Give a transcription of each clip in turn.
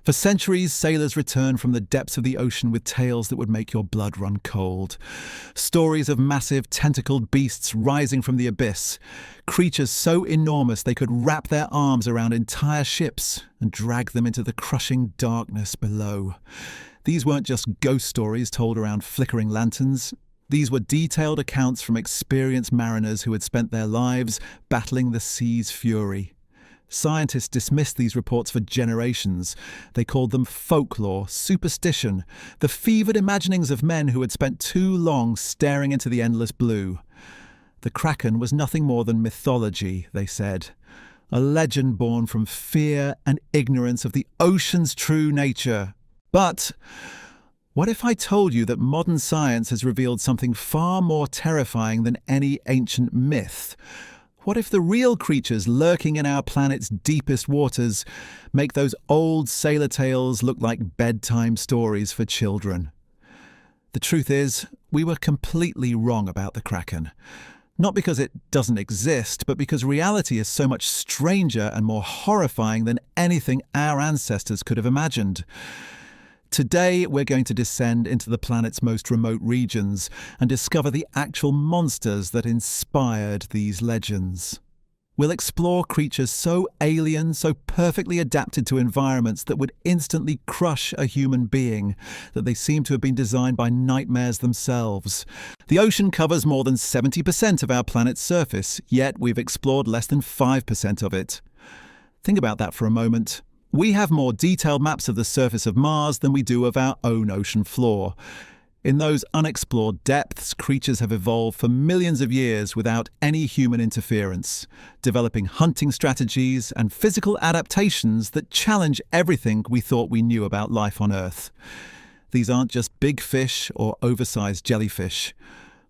For centuries, sailors returned from the depths of the ocean with tales that would make your blood run cold. Stories of massive tentacled beasts rising from the abyss, creatures so enormous they could wrap their arms around entire ships and drag them into the crushing darkness below. These weren't just ghost stories told around flickering lanterns. These were detailed accounts from experienced mariners who had spent their lives battling the sea's fury. Scientists dismissed these reports for generations. They called them folklore, superstition, the fevered imaginings of men who had spent too long staring into the endless blue. The Kraken was nothing more than mythology, they said, a legend born from fear and ignorance of the ocean's true nature. But what if I told you that modern science has revealed something far more terrifying than any ancient myth? What if the real creatures lurking in our planet's deepest waters make those old sailor tales look like bedtime stories for children? The truth is, we were completely wrong about the Kraken. Not because it doesn't exist, but because reality is so much stranger and more horrifying than anything our ancestors could have imagined. Today, we're going to descend into the planet's most remote regions and discover the actual monsters that inspired these legends. We'll explore creatures so alien, so perfectly adapted to environments that would instantly crush a human being, that they seem to have been designed by nightmares themselves. The ocean covers more than 70% of our planet's surface, yet we've explored less than 5% of it. Think about that for a moment. We have more detailed maps of the surface of Mars than we do of our own ocean floor. In those unexplored depths, creatures have evolved for millions of years without any human interference, developing hunting strategies and physical adaptations that challenge everything we thought we knew about life on Earth. These aren't just big fish or oversized jellyfish.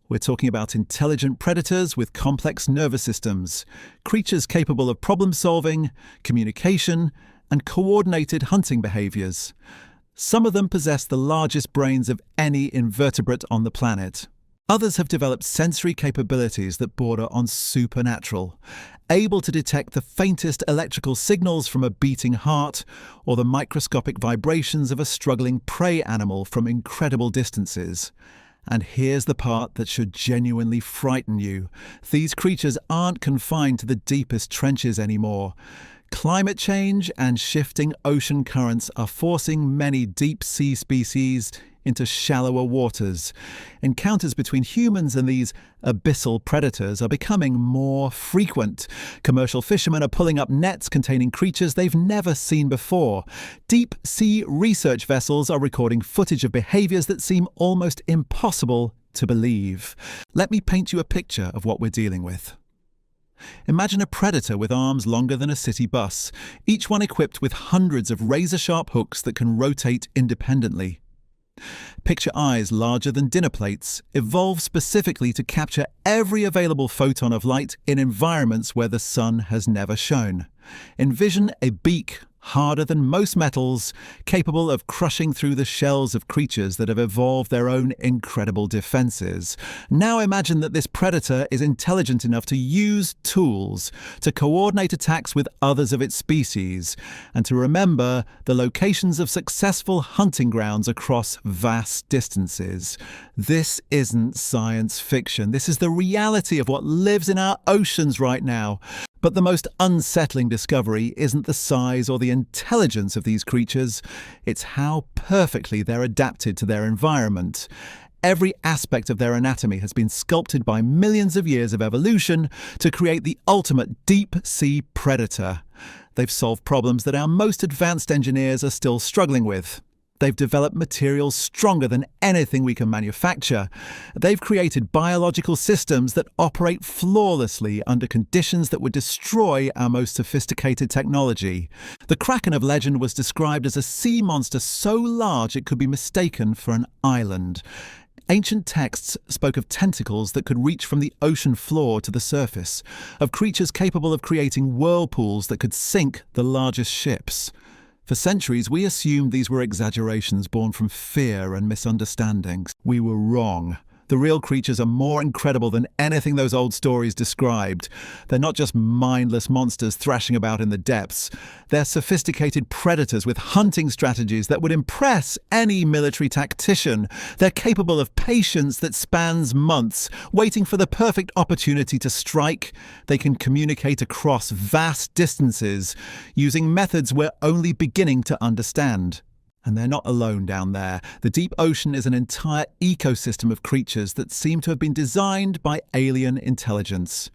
We're talking about intelligent predators with complex nervous systems, creatures capable of problem-solving, communication, and coordinated hunting behaviors. Some of them possess the largest brains of any invertebrate on the planet. Others have developed sensory capabilities that border on supernatural, able to detect the faintest electrical signals from a beating heart or the microscopic vibrations of a struggling prey animal from incredible distances. And here's the part that should genuinely frighten you. These creatures aren't confined to the deepest trenches anymore. Climate change and shifting ocean currents are forcing many deep-sea species into shallower waters. Encounters between humans and these abyssal predators are becoming more frequent. Commercial fishermen are pulling up nets containing creatures they've never seen before. Deep-sea research vessels are recording footage of behaviors that seem almost impossible to believe. Let me paint you a picture of what we're dealing with. Imagine a predator with arms longer than a city bus, each one equipped with hundreds of razor-sharp hooks that can rotate independently. Picture eyes larger than dinner plates, evolved specifically to capture every available photon of light in environments where the sun has never shone. Envision a beak harder than most metals, capable of crushing through the shells of creatures that have evolved their own incredible defenses. Now imagine that this predator is intelligent enough to use tools to coordinate attacks with others of its species, and to remember the locations of successful hunting grounds across vast distances. This isn't science fiction. This is the reality of what lives in our oceans right now. But the most unsettling discovery isn't the size or the intelligence of these creatures, it's how perfectly they're adapted to their environment. Every aspect of their anatomy has been sculpted by millions of years of evolution to create the ultimate deep-sea predator. They've solved problems that our most advanced engineers are still struggling with. They've developed materials stronger than anything we can manufacture. They've created biological systems that operate flawlessly under conditions that would destroy our most sophisticated technology. The Kraken of legend was described as a sea monster so large it could be mistaken for an island. Ancient texts spoke of tentacles that could reach from the ocean floor to the surface, of creatures capable of creating whirlpools that could sink the largest ships. For centuries, we assumed these were exaggerations born from fear and misunderstandings. We were wrong. The real creatures are more incredible than anything those old stories described. They're not just mindless monsters thrashing about in the depths. They're sophisticated predators with hunting strategies that would impress any military tactician. They're capable of patience that spans months, waiting for the perfect opportunity to strike. They can communicate across vast distances, using methods we're only beginning to understand. And they're not alone down there. The deep ocean is an entire ecosystem of creatures that seem to have been designed by alien intelligence.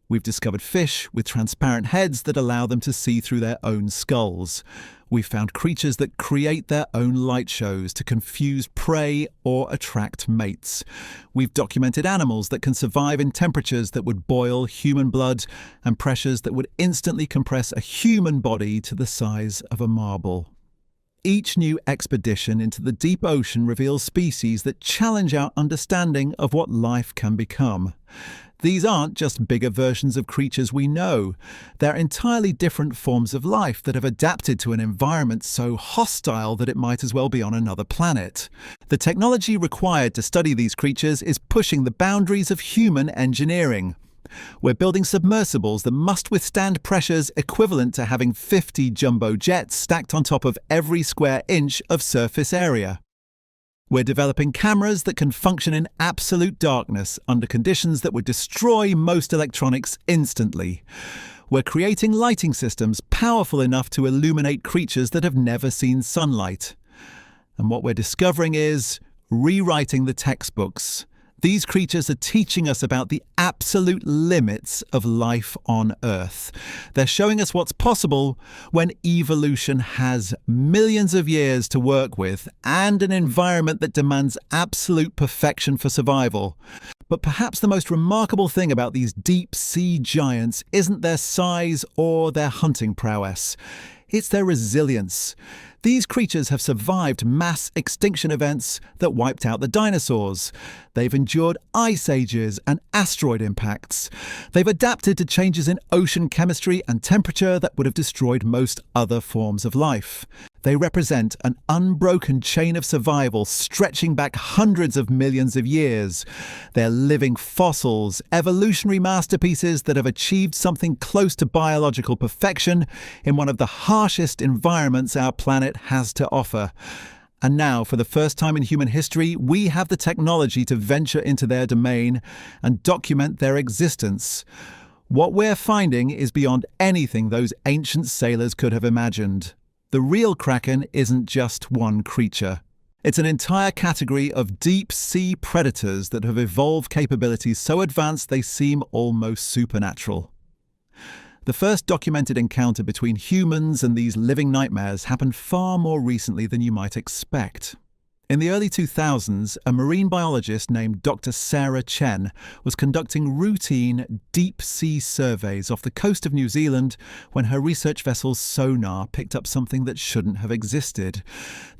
We've discovered fish with transparent heads that allow them to see through their own skulls. We've found creatures that create their own light shows to confuse prey or attract mates. We've documented animals that can survive in temperatures that would boil human blood and pressures that would instantly compress a human body to the size of a marble. Each new expedition into the deep ocean reveals species that challenge our understanding of what life can become. These aren't just bigger versions of creatures we know. They're entirely different forms of life that have adapted to an environment so hostile that it might as well be on another planet. The technology required to study these creatures is pushing the boundaries of human engineering. We're building submersibles that must withstand pressures equivalent to having 50 jumbo jets stacked on top of every square inch of surface area. We're developing cameras that can function in absolute darkness under conditions that would destroy most electronics instantly. We're creating lighting systems powerful enough to illuminate creatures that have never seen sunlight. And what we're discovering is rewriting the textbooks. These creatures are teaching us about the absolute limits of life on Earth. They're showing us what's possible when evolution has millions of years to work with and an environment that demands absolute perfection for survival. But perhaps the most remarkable thing about these deep-sea giants isn't their size or their hunting prowess. It's their resilience. These creatures have survived mass extinction events that wiped out the dinosaurs. They've endured ice ages and asteroid impacts. They've adapted to changes in ocean chemistry and temperature that would have destroyed most other forms of life. They represent an unbroken chain of survival stretching back hundreds of millions of years. They're living fossils, evolutionary masterpieces that have achieved something close to biological perfection in one of the harshest environments our planet has to offer. And now, for the first time in human history, we have the technology to venture into their domain and document their existence. What we're finding is beyond anything those ancient sailors could have imagined. The real Kraken isn't just one creature. It's an entire category of deep-sea predators that have evolved capabilities so advanced they seem almost supernatural. The first documented encounter between humans and these living nightmares happened far more recently than you might expect. In the early 2000s, a marine biologist named Dr. Sarah Chen was conducting routine deep-sea surveys off the coast of New Zealand when her research vessel's sonar picked up something that shouldn't have existed.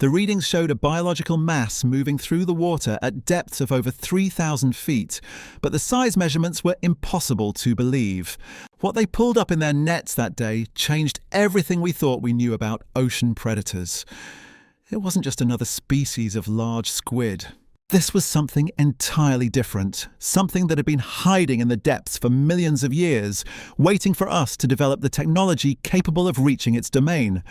The readings showed a biological mass moving through the water at depths of over 3,000 feet, but the size measurements were impossible to believe. What they pulled up in their nets that day changed everything we thought we knew about ocean predators. It wasn't just another species of large squid. This was something entirely different, something that had been hiding in the depths for millions of years, waiting for us to develop the technology capable of reaching its domain.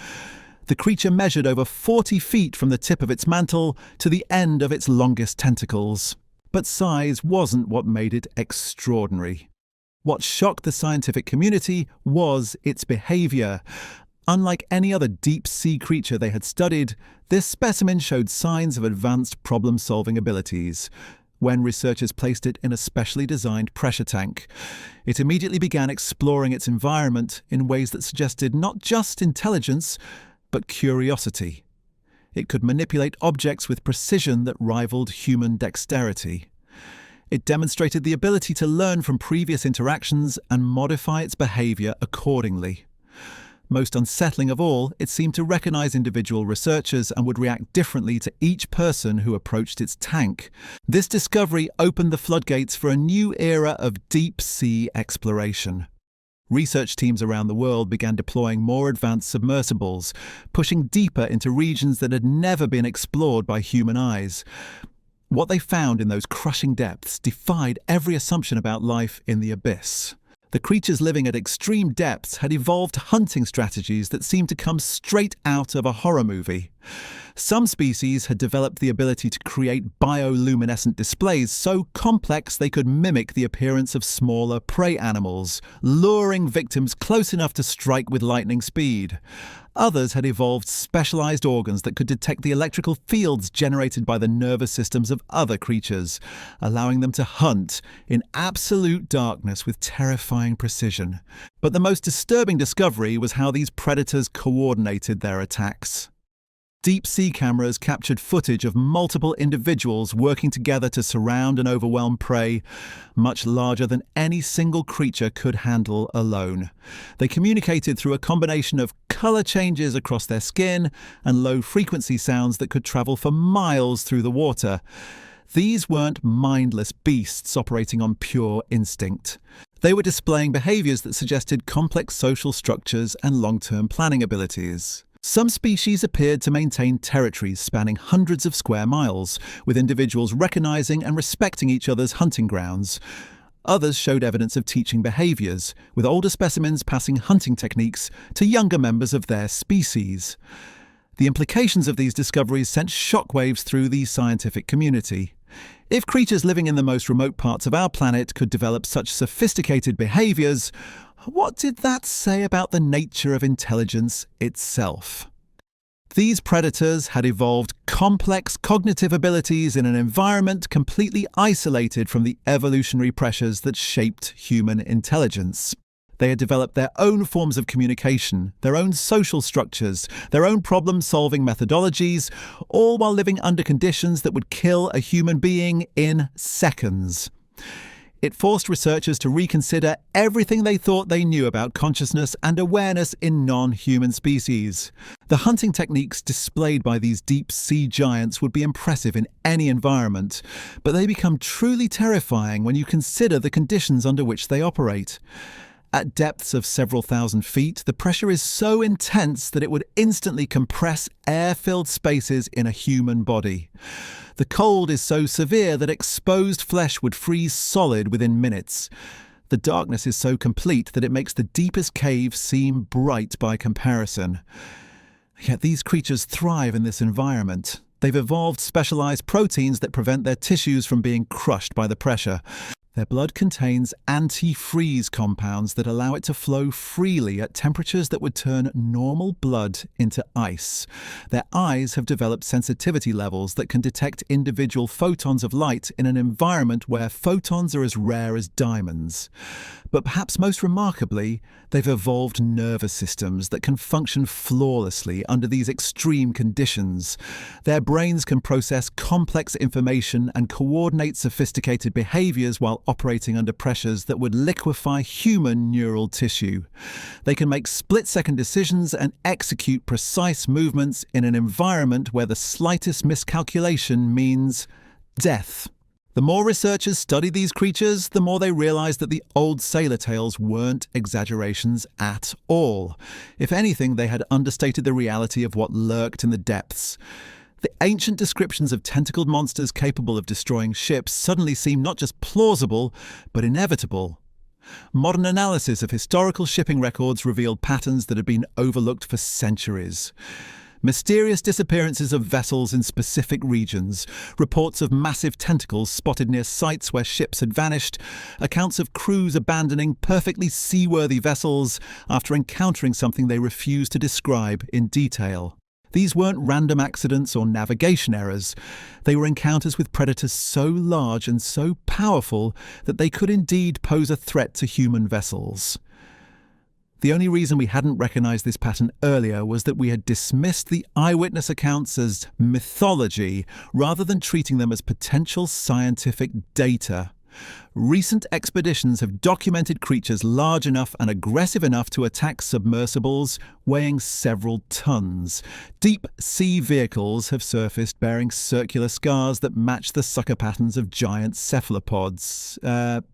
The creature measured over 40 feet from the tip of its mantle to the end of its longest tentacles. But size wasn't what made it extraordinary. What shocked the scientific community was its behavior. Unlike any other deep-sea creature they had studied, this specimen showed signs of advanced problem-solving abilities. When researchers placed it in a specially designed pressure tank, it immediately began exploring its environment in ways that suggested not just intelligence, but curiosity. It could manipulate objects with precision that rivaled human dexterity. It demonstrated the ability to learn from previous interactions and modify its behavior accordingly. Most unsettling of all, it seemed to recognize individual researchers and would react differently to each person who approached its tank. This discovery opened the floodgates for a new era of deep-sea exploration. Research teams around the world began deploying more advanced submersibles, pushing deeper into regions that had never been explored by human eyes. What they found in those crushing depths defied every assumption about life in the abyss. The creatures living at extreme depths had evolved hunting strategies that seemed to come straight out of a horror movie. Some species had developed the ability to create bioluminescent displays so complex they could mimic the appearance of smaller prey animals, luring victims close enough to strike with lightning speed. Others had evolved specialized organs that could detect the electrical fields generated by the nervous systems of other creatures, allowing them to hunt in absolute darkness with terrifying precision. But the most disturbing discovery was how these predators coordinated their attacks. Deep-sea cameras captured footage of multiple individuals working together to surround and overwhelm prey, much larger than any single creature could handle alone. They communicated through a combination of color changes across their skin and low-frequency sounds that could travel for miles through the water. These weren't mindless beasts operating on pure instinct. They were displaying behaviors that suggested complex social structures and long-term planning abilities. Some species appeared to maintain territories spanning hundreds of square miles, with individuals recognizing and respecting each other's hunting grounds. Others showed evidence of teaching behaviors, with older specimens passing hunting techniques to younger members of their species. The implications of these discoveries sent shockwaves through the scientific community. If creatures living in the most remote parts of our planet could develop such sophisticated behaviors, what did that say about the nature of intelligence itself? These predators had evolved complex cognitive abilities in an environment completely isolated from the evolutionary pressures that shaped human intelligence. They had developed their own forms of communication, their own social structures, their own problem-solving methodologies, all while living under conditions that would kill a human being in seconds. It forced researchers to reconsider everything they thought they knew about consciousness and awareness in non-human species. The hunting techniques displayed by these deep-sea giants would be impressive in any environment, but they become truly terrifying when you consider the conditions under which they operate. At depths of several thousand feet, the pressure is so intense that it would instantly compress air-filled spaces in a human body. The cold is so severe that exposed flesh would freeze solid within minutes. The darkness is so complete that it makes the deepest cave seem bright by comparison. Yet these creatures thrive in this environment. They've evolved specialized proteins that prevent their tissues from being crushed by the pressure. Their blood contains anti-freeze compounds that allow it to flow freely at temperatures that would turn normal blood into ice. Their eyes have developed sensitivity levels that can detect individual photons of light in an environment where photons are as rare as diamonds. But perhaps most remarkably, they've evolved nervous systems that can function flawlessly under these extreme conditions. Their brains can process complex information and coordinate sophisticated behaviors while operating under pressures that would liquefy human neural tissue. They can make split-second decisions and execute precise movements in an environment where the slightest miscalculation means death. The more researchers study these creatures, the more they realize that the old sailor tales weren't exaggerations at all. If anything, they had understated the reality of what lurked in the depths. The ancient descriptions of tentacled monsters capable of destroying ships suddenly seem not just plausible, but inevitable. Modern analysis of historical shipping records revealed patterns that had been overlooked for centuries. Mysterious disappearances of vessels in specific regions, reports of massive tentacles spotted near sites where ships had vanished, accounts of crews abandoning perfectly seaworthy vessels after encountering something they refused to describe in detail. These weren't random accidents or navigation errors. They were encounters with predators so large and so powerful that they could indeed pose a threat to human vessels. The only reason we hadn't recognized this pattern earlier was that we had dismissed the eyewitness accounts as mythology rather than treating them as potential scientific data. Recent expeditions have documented creatures large enough and aggressive enough to attack submersibles weighing several tons. Deep-sea vehicles have surfaced bearing circular scars that match the sucker patterns of giant cephalopods.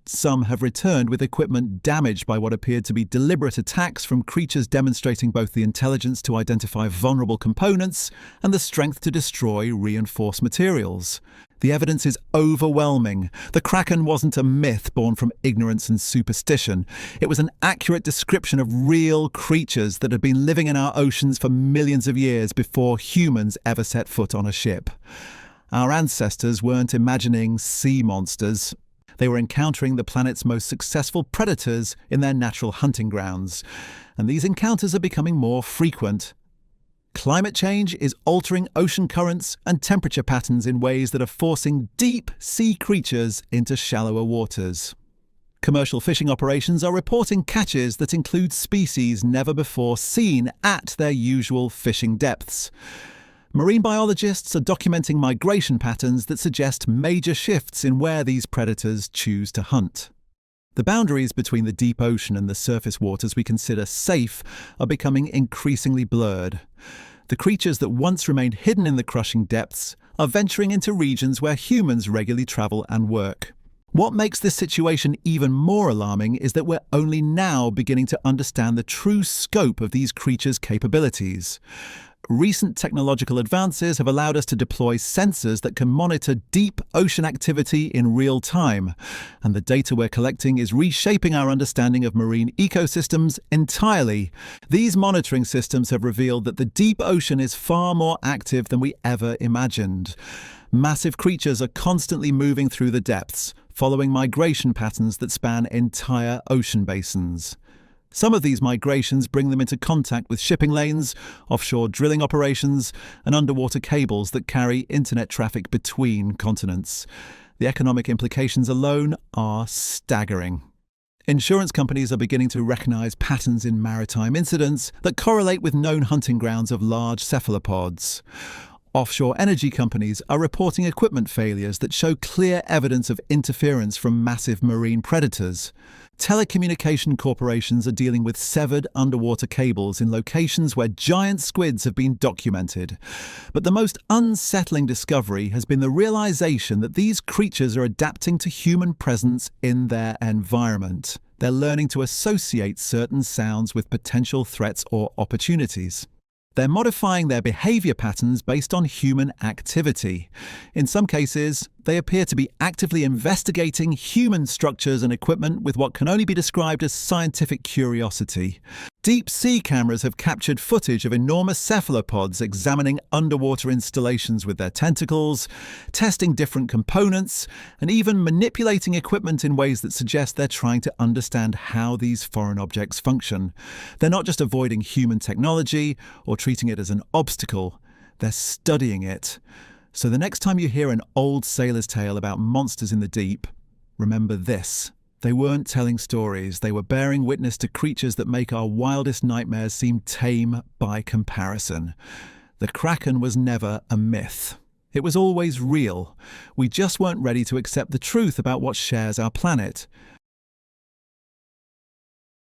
Some have returned with equipment damaged by what appeared to be deliberate attacks from creatures demonstrating both the intelligence to identify vulnerable components and the strength to destroy reinforced materials. The evidence is overwhelming. The Kraken wasn't a myth born from ignorance and superstition. It was an accurate description of real creatures that had been living in our oceans for millions of years before humans ever set foot on a ship. Our ancestors weren't imagining sea monsters. They were encountering the planet's most successful predators in their natural hunting grounds. And these encounters are becoming more frequent. Climate change is altering ocean currents and temperature patterns in ways that are forcing deep sea creatures into shallower waters. Commercial fishing operations are reporting catches that include species never before seen at their usual fishing depths. Marine biologists are documenting migration patterns that suggest major shifts in where these predators choose to hunt. The boundaries between the deep ocean and the surface waters we consider safe are becoming increasingly blurred. The creatures that once remained hidden in the crushing depths are venturing into regions where humans regularly travel and work. What makes this situation even more alarming is that we're only now beginning to understand the true scope of these creatures' capabilities. Recent technological advances have allowed us to deploy sensors that can monitor deep ocean activity in real time, and the data we're collecting is reshaping our understanding of marine ecosystems entirely. These monitoring systems have revealed that the deep ocean is far more active than we ever imagined. Massive creatures are constantly moving through the depths, following migration patterns that span entire ocean basins. Some of these migrations bring them into contact with shipping lanes, offshore drilling operations, and underwater cables that carry internet traffic between continents. The economic implications alone are staggering. Insurance companies are beginning to recognize patterns in maritime incidents that correlate with known hunting grounds of large cephalopods. Offshore energy companies are reporting equipment failures that show clear evidence of interference from massive marine predators. Telecommunication corporations are dealing with severed underwater cables in locations where giant squids have been documented. But the most unsettling discovery has been the realization that these creatures are adapting to human presence in their environment. They're learning to associate certain sounds with potential threats or opportunities. They're modifying their behavior patterns based on human activity. In some cases, they appear to be actively investigating human structures and equipment with what can only be described as scientific curiosity. Deep sea cameras have captured footage of enormous cephalopods examining underwater installations with their tentacles, testing different components, and even manipulating equipment in ways that suggest they're trying to understand how these foreign objects function. They're not just avoiding human technology or treating it as an obstacle, they're studying it. So the next time you hear an old sailor's tale about monsters in the deep, remember this. They weren't telling stories, they were bearing witness to creatures that make our wildest nightmares seem tame by comparison. The Kraken was never a myth. It was always real. We just weren't ready to accept the truth about what shares our planet.